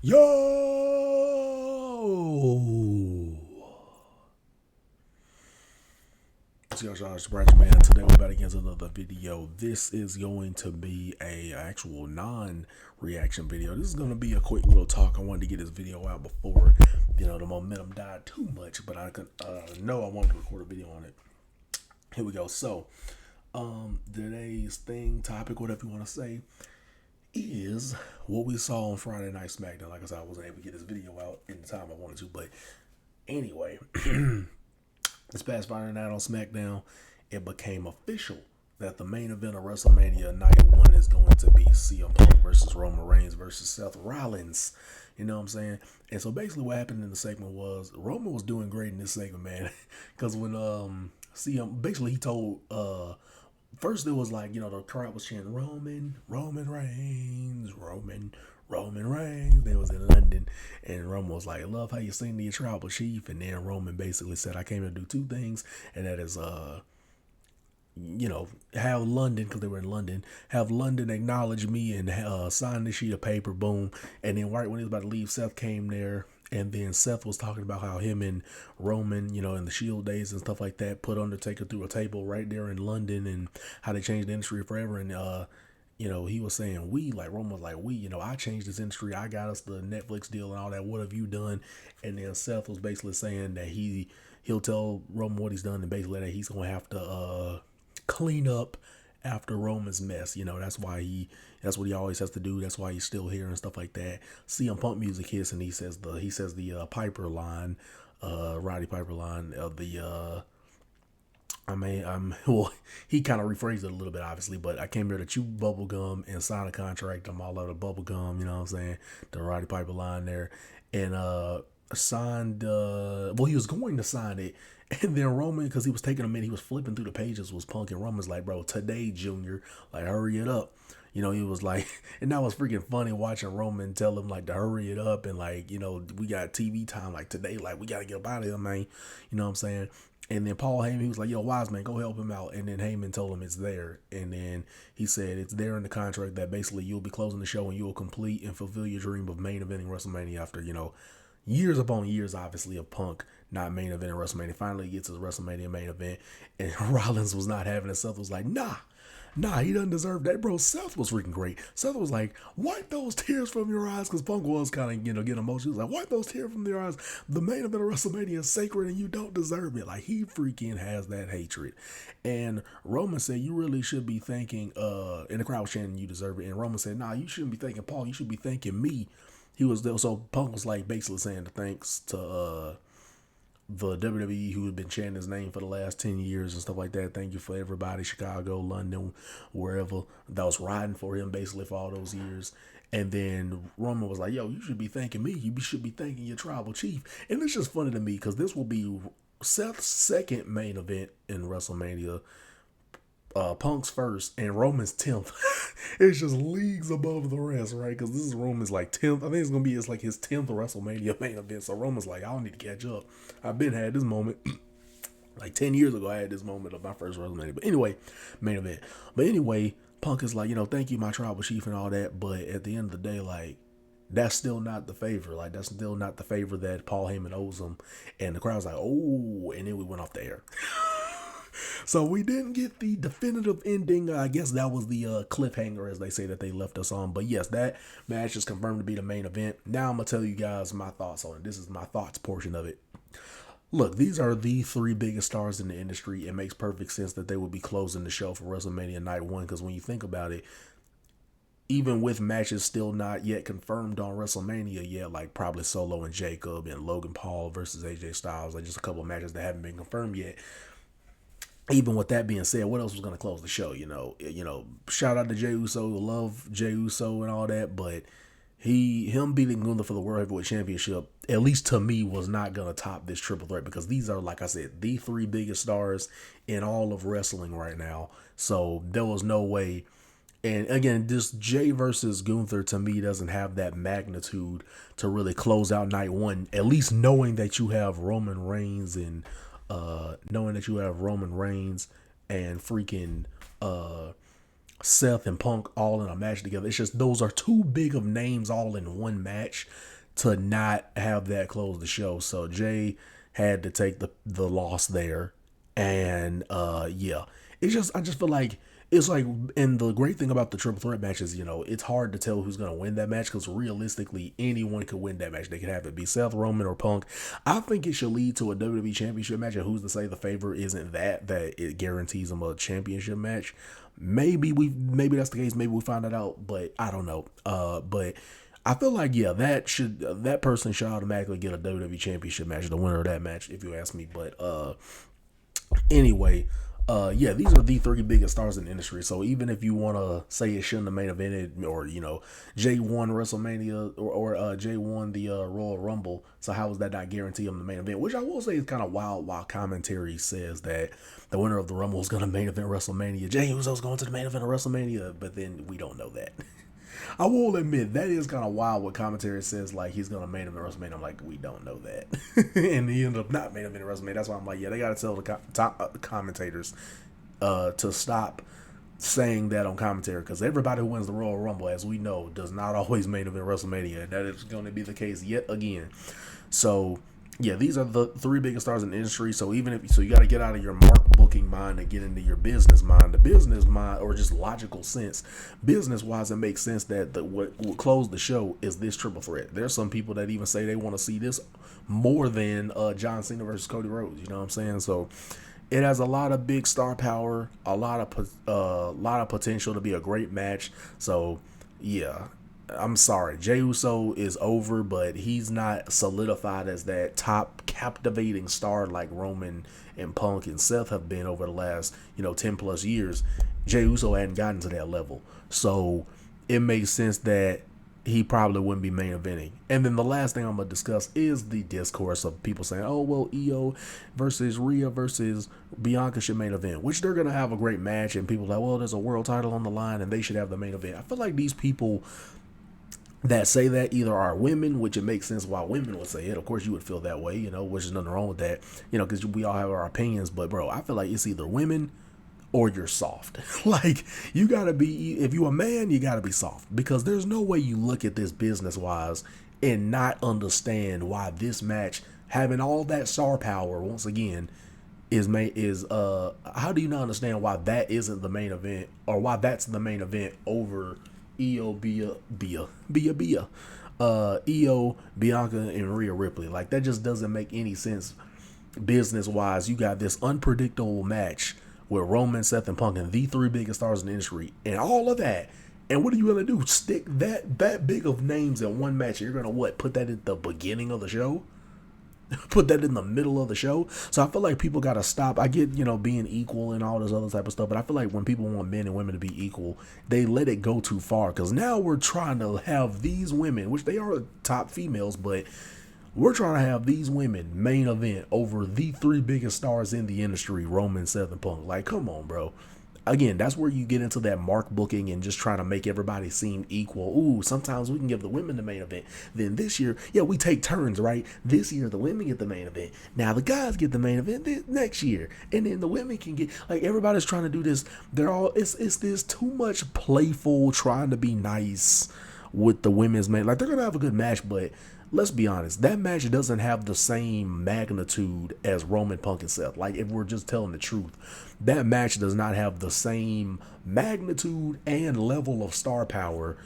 Yo! What's your shout out to Branch Man. Today we're about to get into another video. This is going to be a actual non-reaction video. This is going to be a quick little talk. I wanted to get this video out before, the momentum died too much, but I could know I wanted to record a video on it. Here we go. So, today's topic, whatever you want to say, is what we saw on Friday Night Smackdown. Like I said, I wasn't able to get this video out in the time I wanted to, but anyway, this past Friday night on Smackdown, it became official that the main event of WrestleMania Night 1 is going to be CM Punk versus Roman Reigns versus Seth Rollins. You know what I'm saying? And so basically what happened in the segment was Roman was doing great in this segment, man. Because when CM, basically he told, first it was like, the crowd was chanting Roman Reigns, Roman Reigns. They was in London, and Roman was like, "Love how you sing to your tribal chief." And then Roman basically said, "I came to do two things, and that is, have London, because they were in London, have London acknowledge me and sign this sheet of paper." Boom. And then right when he was about to leave, Seth came there. And then Seth was talking about how him and Roman, in the Shield days and stuff like that, put Undertaker through a table right there in London, and how they changed the industry forever. And he was saying Roman was like, I changed this industry. I got us the Netflix deal and all that. What have you done? And then Seth was basically saying that he'll tell Roman what he's done, and basically that he's gonna have to clean up after Roman's mess. That's what he always has to do. That's why he's still here and stuff like that. CM Punk music hits, and he says the Piper line, Roddy Piper line of the well, he kind of rephrased it a little bit, obviously, but I came here to chew bubble gum and sign a contract. I'm all out of bubble gum, you know what I'm saying? The Roddy Piper line there. And signed, he was going to sign it. And then Roman, because he was taking a minute, he was flipping through the pages, was Punk, and Roman's like, "Bro, today, Junior, like, hurry it up." He was like, and that was freaking funny watching Roman tell him, like, to hurry it up, and, like, we got TV time, like, today, like, we got to get up out of here, man. You know what I'm saying? And then Paul Heyman, he was like, "Yo, Wiseman, go help him out." And then Heyman told him it's there. And then he said it's there in the contract that basically you'll be closing the show and you'll complete and fulfill your dream of main eventing WrestleMania after, years upon years, obviously, of Punk not main eventing WrestleMania. Finally gets his WrestleMania main event. And Rollins was not having it. Seth was like, Nah, he doesn't deserve that, bro. Seth was freaking great. Seth was like, "Wipe those tears from your eyes," because Punk was kind of, getting emotional. He was like, "Wipe those tears from your eyes. The main event of WrestleMania is sacred, and you don't deserve it." Like, he freaking has that hatred. And Roman said, "You really should be thanking," and the crowd was chanting, "You deserve it." And Roman said, "Nah, you shouldn't be thanking Paul. You should be thanking me." He was there, so Punk was like basically saying thanks to the WWE who had been chanting his name for the last 10 years and stuff like that. Thank you for everybody, Chicago, London, wherever, that was riding for him basically for all those years. And then Roman was like, "Yo, you should be thanking me. You should be thanking your tribal chief." And it's just funny to me because this will be Seth's second main event in WrestleMania, Punk's first, and Roman's 10th. It's just leagues above the rest, right? Because this is Roman's like 10th. I think it's like his 10th WrestleMania main event. So Roman's like, "I don't need to catch up. I've been had this moment." Like 10 years ago, I had this moment of my first WrestleMania. But anyway, main event. But anyway, Punk is like, "Thank you, my tribal chief," and all that. But at the end of the day, like, that's still not the favor. Like, that's still not the favor that Paul Heyman owes him. And the crowd's like, "Oh," and then we went off the air. So we didn't get the definitive ending. I guess that was the cliffhanger, as they say, that they left us on. But yes, that match is confirmed to be the main event. Now I'm going to tell you guys my thoughts on it. This is my thoughts portion of it. Look, these are the three biggest stars in the industry. It makes perfect sense that they would be closing the show for WrestleMania Night 1, because when you think about it, even with matches still not yet confirmed on WrestleMania yet, like probably Solo and Jacob and Logan Paul versus AJ Styles, like just a couple of matches that haven't been confirmed yet. Even with that being said, what else was going to close the show? Shout out to Jey Uso, love Jey Uso and all that, but him beating Gunther for the World Heavyweight Championship, at least to me, was not going to top this triple threat, because these are, like I said, the three biggest stars in all of wrestling right now. So there was no way. And again, this Jey versus Gunther to me doesn't have that magnitude to really close out night one, at least knowing that you have Roman Reigns and freaking Seth and Punk all in a match together. It's just those are too big of names all in one match to not have that close the show. So Jay had to take the loss there. And yeah. It's just I just feel like it's like, and the great thing about the triple threat matches, it's hard to tell who's gonna win that match because realistically anyone could win that match. They could have it be Seth, Roman, or Punk. I think it should lead to a WWE championship match, and who's to say the favor isn't that it guarantees them a championship match. Maybe that's the case. Maybe we find that out, but I don't know. But I feel like that person should automatically get a WWE championship match, the winner of that match, if you ask me. But anyway, yeah, these are the three biggest stars in the industry. So even if you want to say it shouldn't have main evented, or Jay won WrestleMania, or Jay won the Royal Rumble, so how is that not guarantee him the main event? Which I will say is kind of wild. While commentary says that the winner of the Rumble is going to main event WrestleMania, Jay Uso's going to the main event of WrestleMania, but then we don't know that. I will admit that is kind of wild. What commentary says like he's gonna main event WrestleMania. I'm like, we don't know that, and he ended up not main event WrestleMania. That's why I'm like, yeah, they gotta tell the top commentators to stop saying that on commentary, because everybody who wins the Royal Rumble, as we know, does not always main event WrestleMania, and that is going to be the case yet again. So yeah, these are the three biggest stars in the industry. So you got to get out of your mark booking mind and get into your business mind. The business mind, or just logical sense, business wise, it makes sense that what will close the show is this triple threat. There's some people that even say they want to see this more than John Cena versus Cody Rhodes. You know what I'm saying? So it has a lot of big star power, a lot of potential to be a great match. So yeah. I'm sorry, Jey Uso is over, but he's not solidified as that top captivating star like Roman and Punk and Seth have been over the last 10 plus years. Jey Uso hadn't gotten to that level, so it makes sense that he probably wouldn't be main eventing. And then the last thing I'm gonna discuss is the discourse of people saying, "Oh well, Io versus Rhea versus Bianca should main event," which they're gonna have a great match, and people are like, "Well, there's a world title on the line, and they should have the main event." I feel like these people that say that either are women, which it makes sense why women would say it. Of course, you would feel that way, which is nothing wrong with that, because we all have our opinions. But bro, I feel like it's either women or you're soft. Like, you gotta be, if you a man, you gotta be soft, because there's no way you look at this business wise and not understand why this match, having all that star power once again, how do you not understand why that isn't the main event, or why that's the main event over Io, Bianca, and Rhea Ripley? Like, that just doesn't make any sense business wise. You got this unpredictable match with Roman, Seth, and Punk, and the three biggest stars in the industry, and all of that. And what are you gonna do? Stick that big of names in one match? You're gonna put that at the beginning of the show? Put that in the middle of the show? So I feel like people gotta stop. I get, being equal and all this other type of stuff, but I feel like when people want men and women to be equal, they let it go too far, because now we're trying to have these women, which they are top females, but we're trying to have these women main event over the three biggest stars in the industry, Roman, Seth, and Punk. Like, come on, bro. Again, that's where you get into that mark booking and just trying to make everybody seem equal. Ooh, sometimes we can give the women the main event. Then this year, yeah, we take turns, right? This year, the women get the main event. Now the guys get the main event next year. And then the women can get, like, everybody's trying to do this. It's this too much playful trying to be nice with the women's main. Like, they're going to have a good match, but let's be honest, that match doesn't have the same magnitude as Roman, Punk, and Seth. Like, if we're just telling the truth, that match does not have the same magnitude and level of star power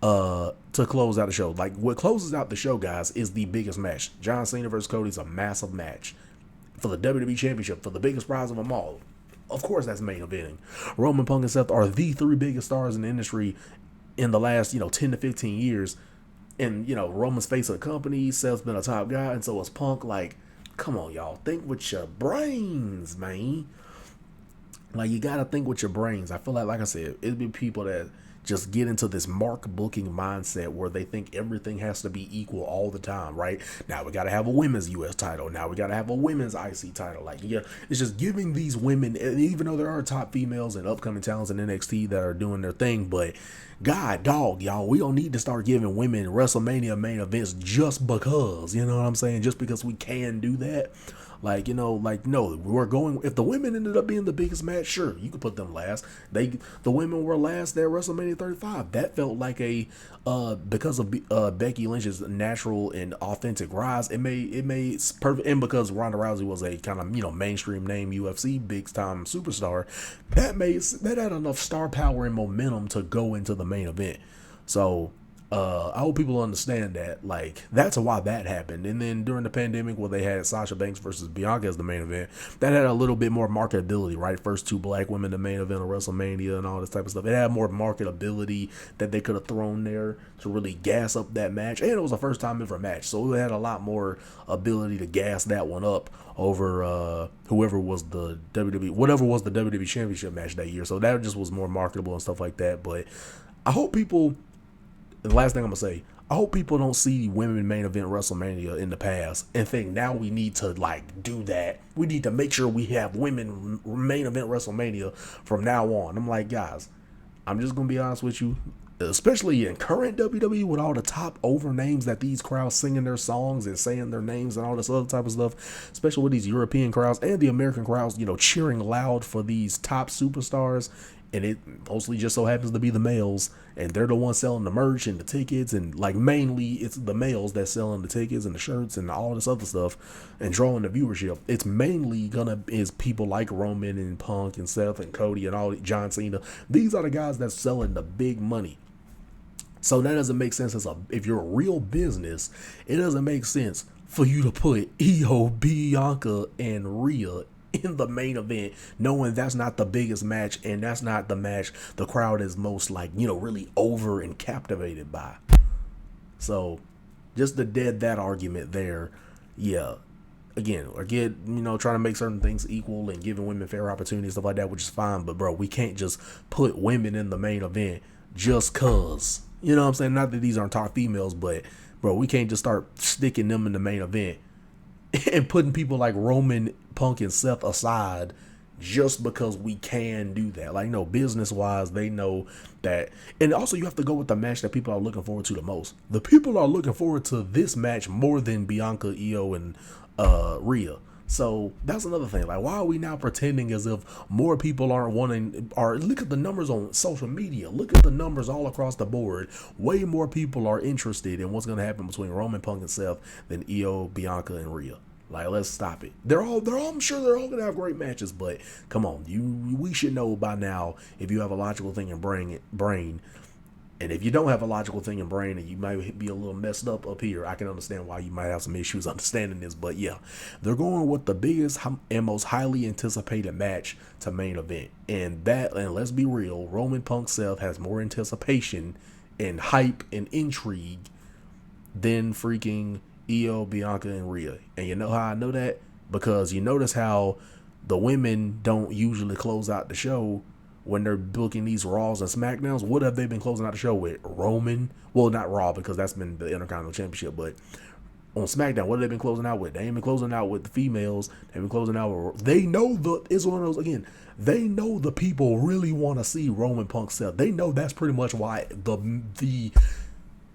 to close out the show. Like, what closes out the show, guys, is the biggest match. John Cena versus Cody is a massive match for the WWE Championship, for the biggest prize of them all. Of course, that's main eventing. Roman, Punk, and Seth are the three biggest stars in the industry in the last 10 to 15 years. And, Roman's face of the company, Seth's been a top guy, and so is Punk. Like, come on, y'all. Think with your brains, man. Like, you got to think with your brains. I feel like I said, it'd be people that just get into this mark booking mindset where they think everything has to be equal all the time, right? Now we got to have a women's U.S. title. Now we got to have a women's IC title. Like, yeah, it's just giving these women, even though there are top females and upcoming talents in NXT that are doing their thing, but God, dog, y'all, we don't need to start giving women WrestleMania main events just because, you know what I'm saying? Just because we can do that. Like, like, no, we're going. If the women ended up being the biggest match, sure, you could put them last. The women were last at WrestleMania 35. That felt like a because of Becky Lynch's natural and authentic rise. It made perfect, and because Ronda Rousey was a kind of mainstream name UFC big time superstar, that had enough star power and momentum to go into the main event. So I hope people understand that, like, that's why that happened. And then during the pandemic, where they had Sasha Banks versus Bianca as the main event, that had a little bit more marketability, right? First two black women, the main event of WrestleMania and all this type of stuff. It had more marketability that they could have thrown there to really gas up that match. And it was a first time ever match, so it had a lot more ability to gas that one up over whoever was the whatever was the WWE Championship match that year. So that just was more marketable and stuff like that. But I hope people, the last thing I'm gonna say, I hope people don't see women main event WrestleMania in the past and think now we need to like do that. We need to make sure we have women main event WrestleMania from now on. I'm like, guys, I'm just gonna be honest with you. Especially in current WWE with all the top over names that these crowds singing their songs and saying their names and all this other type of stuff, especially with these European crowds and the American crowds, cheering loud for these top superstars. And it mostly just so happens to be the males, and they're the ones selling the merch and the tickets, and like mainly it's the males that's selling the tickets and the shirts and all this other stuff and drawing the viewership. It's mainly is people like Roman and Punk and Seth and Cody and all John Cena. These are the guys that's selling the big money. So that doesn't make sense if you're a real business. It doesn't make sense for you to put Io, Bianca, and Rhea in the main event, knowing that's not the biggest match and that's not the match the crowd is most really over and captivated by. So just to dead that argument there, yeah. Again, trying to make certain things equal and giving women fair opportunities, stuff like that, which is fine. But bro, we can't just put women in the main event just cause. You know what I'm saying? Not that these aren't top females, but bro, we can't just start sticking them in the main event and putting people like Roman, Punk, and Seth aside just because we can do that. Like, business wise, they know that. And also, you have to go with the match that people are looking forward to the most. The people are looking forward to this match more than Bianca, Io, and Rhea. So that's another thing. Like, why are we now pretending as if more people aren't wanting? Or look at the numbers on social media. Look at the numbers all across the board. Way more people are interested in what's going to happen between Roman, Punk, and Seth than Io, Bianca, and Rhea. Like, let's stop it. I'm sure they're all gonna have great matches, but come on, we should know by now if you have a logical thing in brain, and if you don't have a logical thing in brain and you might be a little messed up here, I can understand why you might have some issues understanding this. But yeah, they're going with the biggest and most highly anticipated match to main event, and let's be real, Roman Punk Seth has more anticipation and hype and intrigue than freaking Io, Bianca, and Rhea. And you know how I know that? Because you notice how the women don't usually close out the show when they're booking these Raws and Smackdowns. What have they been closing out the show with? Roman? Well, not Raw, because that's been the Intercontinental Championship, but on SmackDown, what have they been closing out with? They ain't been closing out with the females. They've been closing out with... They know it's one of those, again, they know the people really want to see Roman Punk Seth. They know that's pretty much why the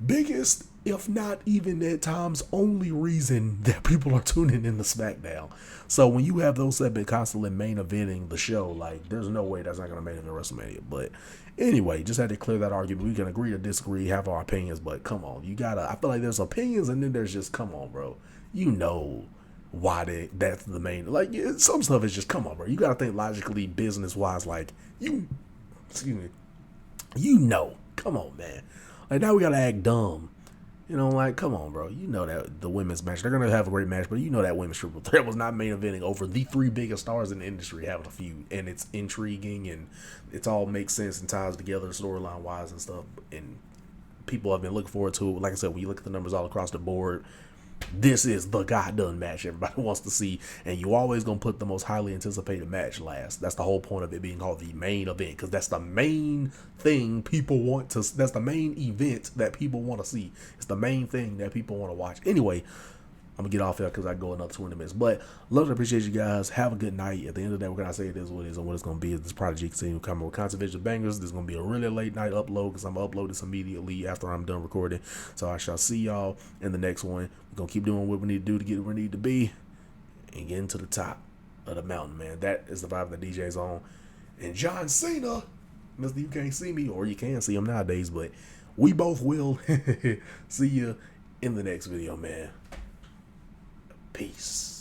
biggest, if not even at times only reason that people are tuning in to SmackDown. So when you have those that have been constantly main eventing the show, like, there's no way that's not going to main event WrestleMania. But anyway, just had to clear that argument. We can agree or disagree, have our opinions, but come on, I feel like there's opinions and then there's just, come on, bro. You know why that's the main, like, some stuff is just, come on, bro. You got to think logically, business wise, like, come on, man. Like, now we got to act dumb. Like, come on, bro. You know that the women's match, they're going to have a great match, but that women's triple threat was not main eventing over the three biggest stars in the industry having a feud. And it's intriguing and it's all makes sense and ties together storyline wise and stuff. And people have been looking forward to it. Like I said, when you look at the numbers all across the board, this is the goddamn match everybody wants to see, and you always gonna put the most highly anticipated match last. That's the whole point of it being called the main event, because that's the main thing people want to. That's the main event that people want to see. It's the main thing that people want to watch. Anyway, I'm gonna get off here because I go another 20 minutes. But love and appreciate you guys. Have a good night. At the end of the day, we're gonna say it is what it is and what it's gonna be. This Prodigy continue to come with constant visual bangers. This is gonna be a really late night upload because I'm gonna upload this immediately after I'm done recording. So I shall see y'all in the next one. We're gonna keep doing what we need to do to get where we need to be. and getting to the top of the mountain, man. That is the vibe that DJ's on. And John Cena, Mr. You can't see me, or you can see him nowadays, but we both will. See you in the next video, man. Peace.